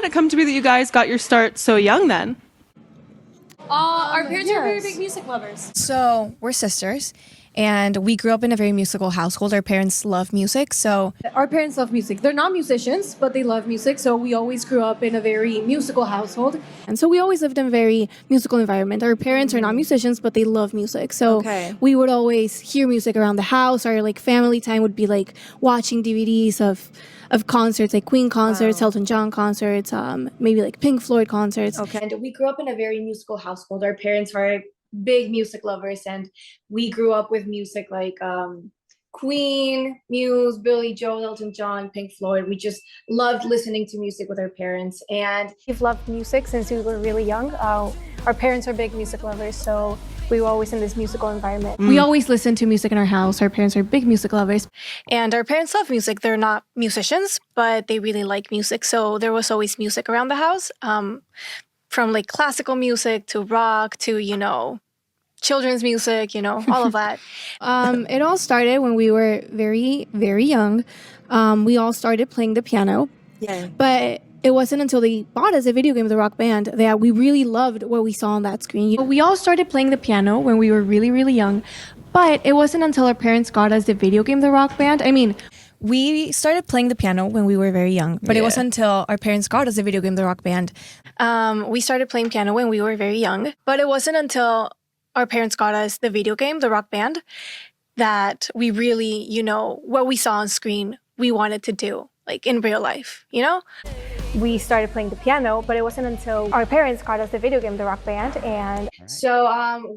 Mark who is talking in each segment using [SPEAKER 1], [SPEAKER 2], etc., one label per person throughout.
[SPEAKER 1] it come to be that you guys got your start so young then?
[SPEAKER 2] Our parents are very big music lovers.
[SPEAKER 3] So we're sisters, and we grew up in a very musical household. Our parents love music, so
[SPEAKER 2] Our parents love music. They're not musicians, but they love music. So we always grew up in a very musical household.
[SPEAKER 4] And so we always lived in a very musical environment. Our parents are not musicians, but they love music. So we would always hear music around the house. Our like family time would be like watching DVDs of concerts, like Queen concerts, Elton John concerts, maybe like Pink Floyd concerts.
[SPEAKER 5] And we grew up in a very musical household. Our parents were big music lovers, and we grew up with music like Queen, Muse, Billy Joel, Elton John, Pink Floyd. We just loved listening to music with our parents, and
[SPEAKER 6] We've loved music since we were really young. Our parents are big music lovers, so we were always in this musical environment.
[SPEAKER 4] We always listen to music in our house. Our parents are big music lovers.
[SPEAKER 3] and our parents love music. They're not musicians, but they really like music. So there was always music around the house, from like classical music to rock to children's music, all of that.
[SPEAKER 4] It all started when we were very, very young. We all started playing the piano.
[SPEAKER 3] Yeah.
[SPEAKER 4] But it wasn't until they bought us a video game, the Rock Band, that we really loved what we saw on that screen. We all started playing the piano when we were really, really young. But it wasn't until our parents got us the video game, the Rock Band. I mean,
[SPEAKER 3] We started playing the piano when we were very young, but it wasn't until our parents got us the video game, the Rock Band. We started playing piano when we were very young, but it wasn't until our parents got us the video game, the Rock Band, that we really, what we saw on screen, we wanted to do, like in real life,
[SPEAKER 6] We started playing the piano, but it wasn't until our parents got us the video game, the Rock Band, and
[SPEAKER 5] so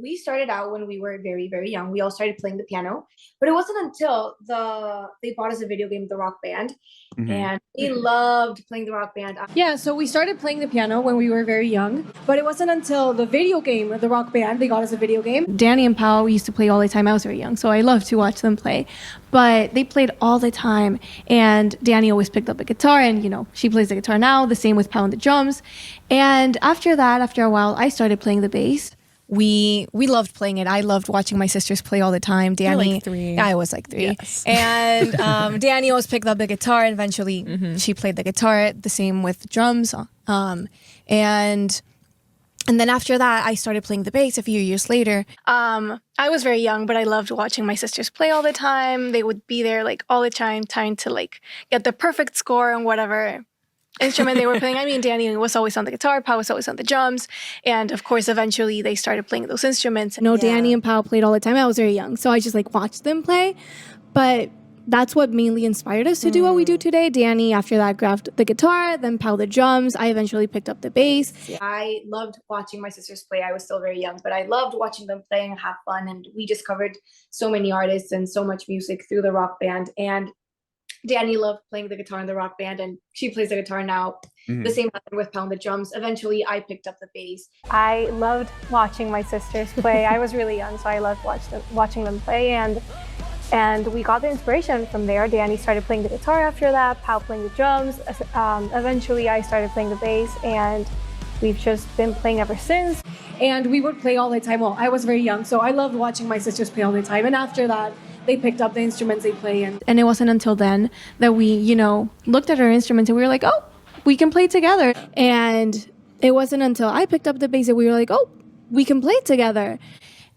[SPEAKER 5] we started out when we were very, very young. We all started playing the piano, but it wasn't until they bought us a video game, the Rock Band, and we loved playing the Rock Band.
[SPEAKER 2] Yeah, so we started playing the piano when we were very young, but it wasn't until the video game, the Rock Band, they got us a video game.
[SPEAKER 4] Dany and Pao used to play all the time. I was very young, so I loved to watch them play. But they played all the time, and Dany always picked up a guitar, and she plays the guitar now. The same with Pao and the drums. And after that, after a while, I started playing the bass.
[SPEAKER 3] We loved playing it. I loved watching my sisters play all the time. Danny,
[SPEAKER 7] like 3.
[SPEAKER 3] I was like 3.
[SPEAKER 7] Yes.
[SPEAKER 3] And Danny always picked up the guitar, and eventually she played the guitar. The same with drums. And then after that, I started playing the bass a few years later. I was very young, but I loved watching my sisters play all the time. They would be there like all the time, trying to like get the perfect score on whatever instrument they were playing. I mean, Dany was always on the guitar, Pao was always on the drums, and of course, eventually they started playing those instruments.
[SPEAKER 4] Dany and Pao played all the time. I was very young, so I just like watched them play. But that's what mainly inspired us to do what we do today. Dany, after that, grabbed the guitar, then Pao the drums. I eventually picked up the bass.
[SPEAKER 5] I loved watching my sisters play. I was still very young, but I loved watching them play and have fun. And we discovered so many artists and so much music through the Rock Band. And Dany loved playing the guitar in the Rock Band, and she plays the guitar now. The same happened with Pao and the drums. Eventually, I picked up the bass.
[SPEAKER 6] I loved watching my sisters play. I was really young, so I loved watching them play, and we got the inspiration from there. Dany started playing the guitar after that, Pao playing the drums. Eventually, I started playing the bass, and we've just been playing ever since.
[SPEAKER 2] And we would play all the time. Well, I was very young, so I loved watching my sisters play all the time. And after that, they picked up the instruments they play.
[SPEAKER 4] And it wasn't until then that we, looked at our instruments and we were like, oh, we can play together. And it wasn't until I picked up the bass that we were like, oh, we can play together.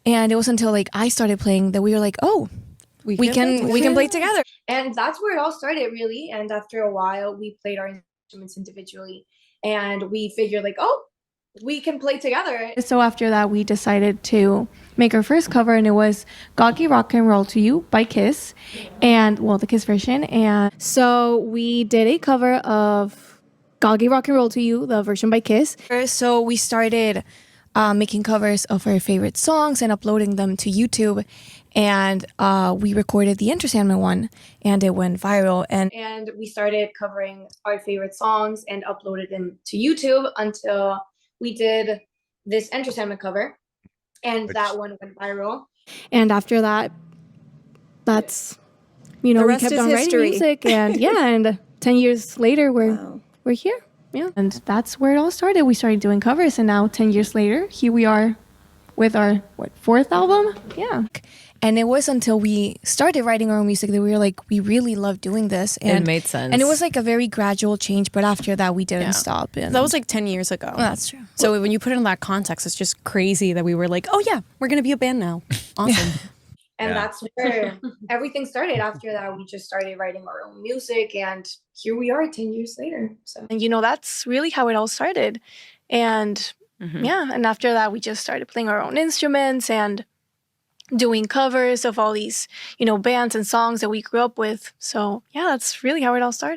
[SPEAKER 3] And it wasn't until like I started playing that we were like, oh, we can play together.
[SPEAKER 5] And that's where it all started, really. And after a while, we played our instruments individually, and we figured like, oh, we can play together.
[SPEAKER 4] So after that, we decided to make our first cover, and it was Goggy Rock and Roll to You by Kiss, and the Kiss version. And so we did a cover of Goggy Rock and Roll to You, the version by Kiss.
[SPEAKER 3] So we started making covers of our favorite songs and uploading them to YouTube. And we recorded the Enter Sandman one, and it went viral. And
[SPEAKER 5] we started covering our favorite songs and uploaded them to YouTube until we did this Enter Sandman cover, and that one went viral.
[SPEAKER 4] And after that, that's, we kept on writing music, and and 10 years later, we're here. Yeah. And that's where it all started. We started doing covers, and now 10 years later, here we are with our, 4th album? Yeah.
[SPEAKER 3] And it was until we started writing our own music that we were like, we really love doing this. And
[SPEAKER 7] it made sense.
[SPEAKER 3] And it was like a very gradual change, but after that we didn't stop. And
[SPEAKER 8] that was like 10 years ago.
[SPEAKER 3] Oh, that's true.
[SPEAKER 8] So when you put it in that context, it's just crazy that we were like, oh yeah, we're going to be a band now. Awesome.
[SPEAKER 5] And that's where everything started. After that, we just started writing our own music, and here we are 10 years later. So,
[SPEAKER 3] and that's really how it all started. And and after that, we just started playing our own instruments and doing covers of all these, bands and songs that we grew up with. So yeah, that's really how it all started.